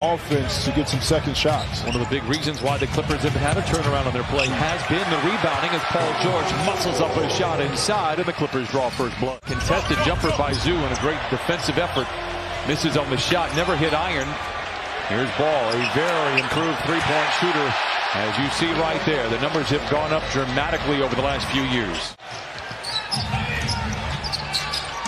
offense to get some second shots. One of the big reasons why the Clippers have had a turnaround on their play has been the rebounding as Paul George muscles up a shot inside and the Clippers draw first blood. Contested jumper by Zoo and a great defensive effort. Misses on the shot, never hit iron. Here's Ball, a very improved three-point shooter. As you see right there, the numbers have gone up dramatically over the last few years.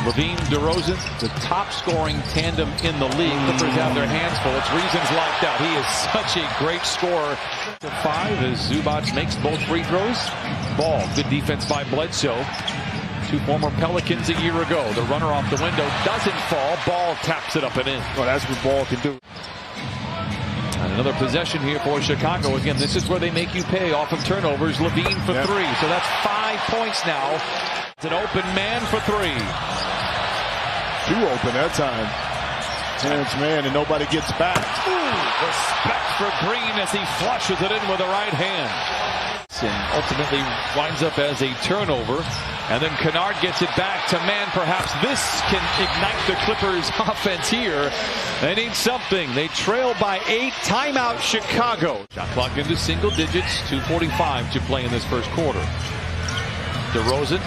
LaVine, DeRozan, the top-scoring tandem in the league. Clippers have their hands full. It's reasons like that. He is such a great scorer. To 5 as Zubac makes both free throws. Ball, good defense by Bledsoe. Two former Pelicans a year ago. The runner off the window doesn't fall. Ball taps it up and in. Well, that's what Ball can do. And another possession here for Chicago. Again, this is where they make you pay off of turnovers. LaVine for 3. So that's 5 points now. It's an open man for 3. Too open that time. Terrence Mann, and nobody gets back. Respect for Green as he flushes it in with the right hand. And ultimately winds up as a turnover. And then Kennard gets it back to Mann. Perhaps this can ignite the Clippers offense here. They need something. They trail by 8. Timeout Chicago. Shot clock into single digits. 2:45 to play in this first quarter. DeRozan.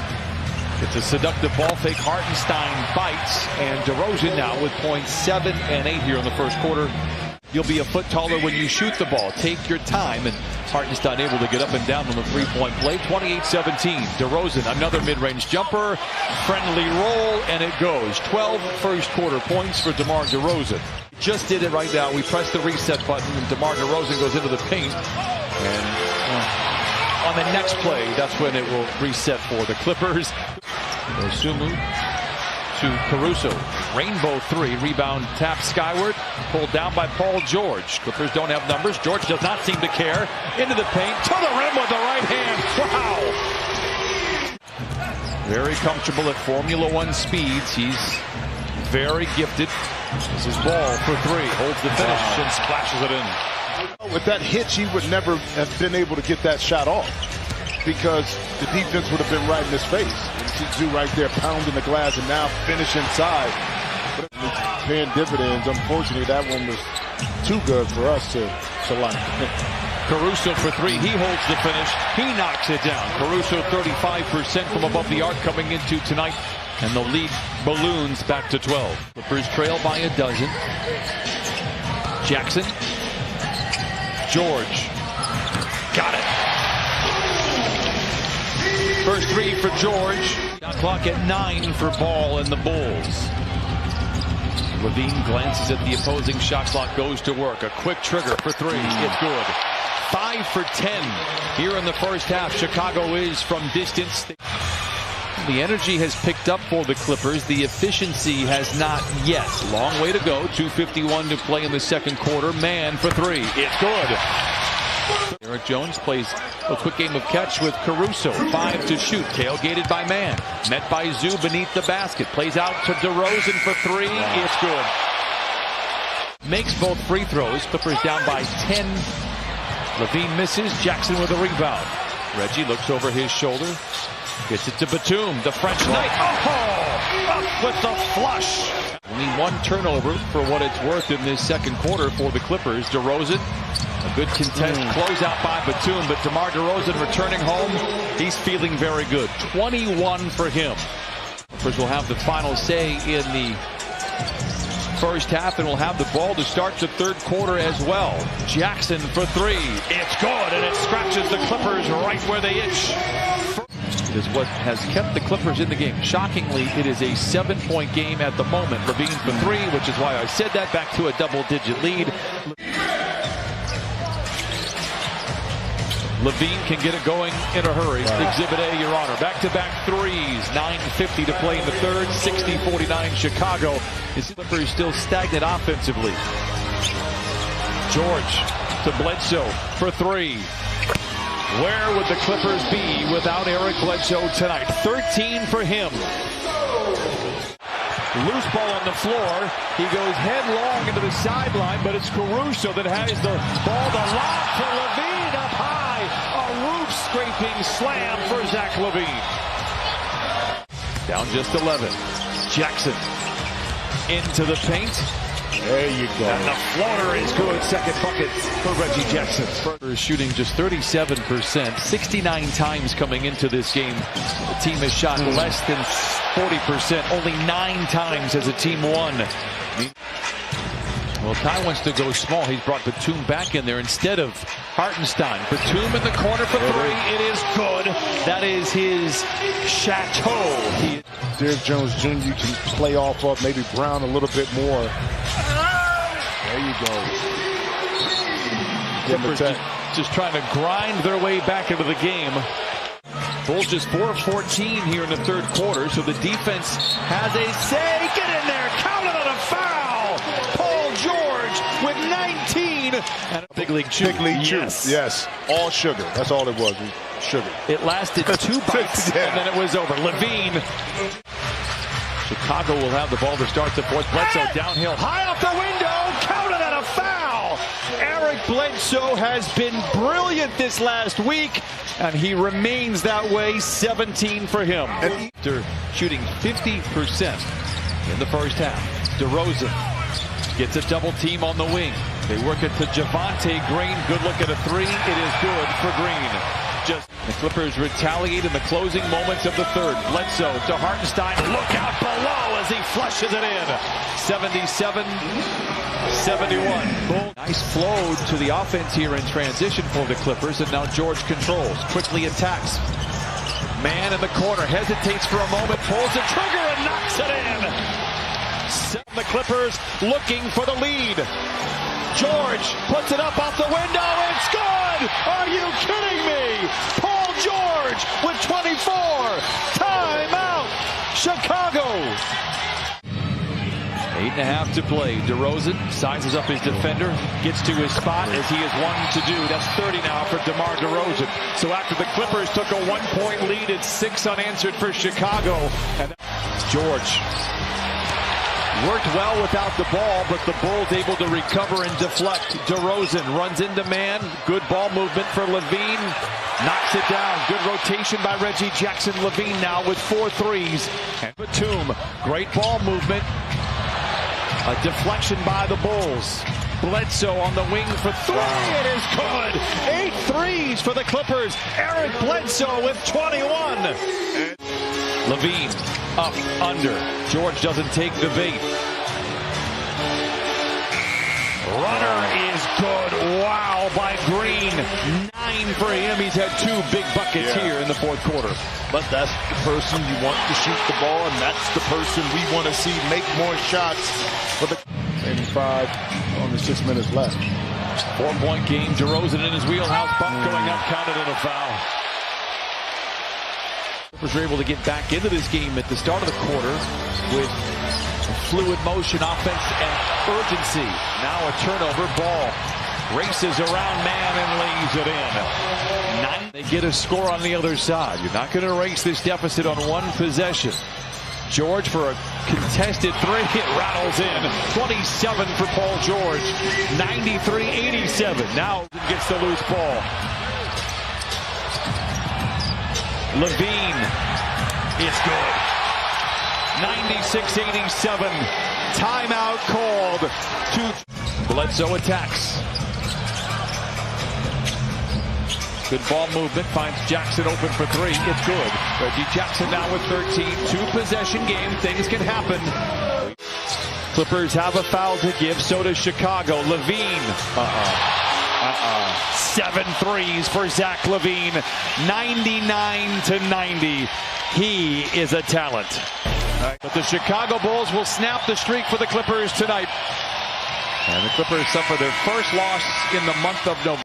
It's a seductive ball fake. Hartenstein bites, and DeRozan now with points 7 and 8 here in the first quarter. You'll be a foot taller when you shoot the ball. Take your time, and Hartenstein able to get up and down on the three-point play. 28-17. DeRozan, another mid-range jumper. Friendly roll, and it goes. 12 first quarter points for DeMar DeRozan. Just did it right now. We press the reset button, and DeMar DeRozan goes into the paint. And on the next play, that's when it will reset for the Clippers. Osumu to Caruso. Rainbow 3. Rebound tap skyward. Pulled down by Paul George. Clippers don't have numbers. George does not seem to care. Into the paint. To the rim with the right hand. Wow. Very comfortable at Formula One speeds. He's very gifted. This is Ball for 3. Holds the finish and splashes it in. With that hitch, he would never have been able to get that shot off because the defense would have been right in his face. You see Zoo right there pounding the glass and now finish inside. But it's paying dividends. Unfortunately, that one was too good for us to like. Caruso for 3. He holds the finish. He knocks it down. Caruso 35% from above the arc coming into tonight. And the lead balloons back to 12. Clippers trail by a dozen. Jackson. George. Got it. First 3 for George. Shot clock at 9 for Ball and the Bulls. LaVine glances at the opposing shot clock, goes to work. A quick trigger for 3. It's good. 5 for 10 here in the first half. Chicago is from distance. The energy has picked up for the Clippers. The efficiency has not yet. Long way to go. 2:51 to play in the second quarter. Mann for 3. It's good. Eric Jones plays a quick game of catch with Caruso. 5 to shoot. Tailgated by Mann. Met by Zoo beneath the basket. Plays out to DeRozan for 3. It's good. Makes both free throws. Clippers down by 10. LaVine misses. Jackson with a rebound. Reggie looks over his shoulder. Gets it to Batum, the French Knight. Oh! Up with the flush. Only 1 turnover for what it's worth in this second quarter for the Clippers. DeRozan, a good contest closeout by Batum, but DeMar DeRozan returning home. He's feeling very good. 21 for him. Clippers will have the final say in the first half and will have the ball to start the third quarter as well. Jackson for 3. It's good, and it scratches the Clippers right where they itch. Is what has kept the Clippers in the game. Shockingly, it is a 7-point game at the moment. LaVine for 3, which is why I said that. Back to a double-digit lead. LaVine can get it going in a hurry. Wow. Exhibit A, Your Honor. Back-to-back 3s. 9:50 to play in the third. 60-49 Chicago. His Clippers still stagnant offensively. George to Bledsoe for 3. Where would the Clippers be without Eric Bledsoe tonight? 13 for him. Loose ball on the floor. He goes headlong into the sideline, but it's Caruso that has the ball. The lob for LaVine up high. A roof-scraping slam for Zach LaVine. Down just 11. Jackson into the paint. There you go. And the floater is good. Second bucket for Reggie Jackson. Is shooting just 37%. 69 times coming into this game. The team has shot less than 40%. Only 9 times has a team won. Well, Ty wants to go small. He's brought Batum back in there instead of Hartenstein. Batum in the corner for 3. It is good. That is his chateau. Derrick Jones Jr. you can play off of, maybe Brown a little bit more. There you go. Clippers just trying to grind their way back into the game. Bulls just 4 of 14 here in the third quarter, so the defense has a say. Get in there, count it on a foul. Paul George with 19. And a big league chew. Big league chew. Yes. All sugar. That's all it was. Sugar. It lasted 2 bites, and then it was over. Levine. Chicago will have the ball to start the fourth. Bledsoe downhill, high off the window, counted on a foul. Eric Bledsoe has been brilliant this last week, and he remains that way. 17 for him. After shooting 50% in the first half, DeRozan gets a double team on the wing. They work it to Javonte Green. Good look at a 3. It is good for Green. The Clippers retaliate in the closing moments of the third. Bledsoe to Hartenstein. Look out below as he flushes it in. 77-71. Nice flow to the offense here in transition for the Clippers. And now George controls. Quickly attacks. Man in the corner. Hesitates for a moment. Pulls the trigger and knocks it in. The Clippers looking for the lead. George puts it up off the window. It's good! Are you kidding me? Paul George with 24. Timeout. Chicago. 8.5 to play. DeRozan sizes up his defender. Gets to his spot as he has one to do. That's 30 now for DeMar DeRozan. So after the Clippers took a 1-point lead, it's 6 unanswered for Chicago. And George worked well without the ball, but the Bulls able to recover and deflect. DeRozan runs into man. Good ball movement for Levine. Knocks it down. Good rotation by Reggie Jackson. Levine now with 4 threes. And Batum, great ball movement. A deflection by the Bulls. Bledsoe on the wing for 3. It is good. 8 threes for the Clippers. Eric Bledsoe with 21. Levine up, under. George doesn't take the bait. Runner is good. Wow, by Green. 9 for him. He's had 2 big buckets here in the fourth quarter. But that's the person you want to shoot the ball, and that's the person we want to see make more shots. For the 85 on the 6 minutes left. 4-point game. DeRozan in his wheelhouse. Buck going up, counted in a foul. Was able to get back into this game at the start of the quarter with fluid motion, offense, and urgency. Now a turnover. Ball races around man and lays it in. 9. They get a score on the other side. You're not going to erase this deficit on 1 possession. George for a contested 3. It rattles in. 27 for Paul George. 93-87. Now gets the loose ball. Levine is good. 96-87. Timeout called. Bledsoe attacks. Good ball movement. Finds Jackson open for 3. It's good. Reggie Jackson now with 13. 2-possession game. Things can happen. Clippers have a foul to give. So does Chicago. Levine. 7 threes for Zach LaVine. 99-90. He is a talent. But the Chicago Bulls will snap the streak for the Clippers tonight. And the Clippers suffer their first loss in the month of November.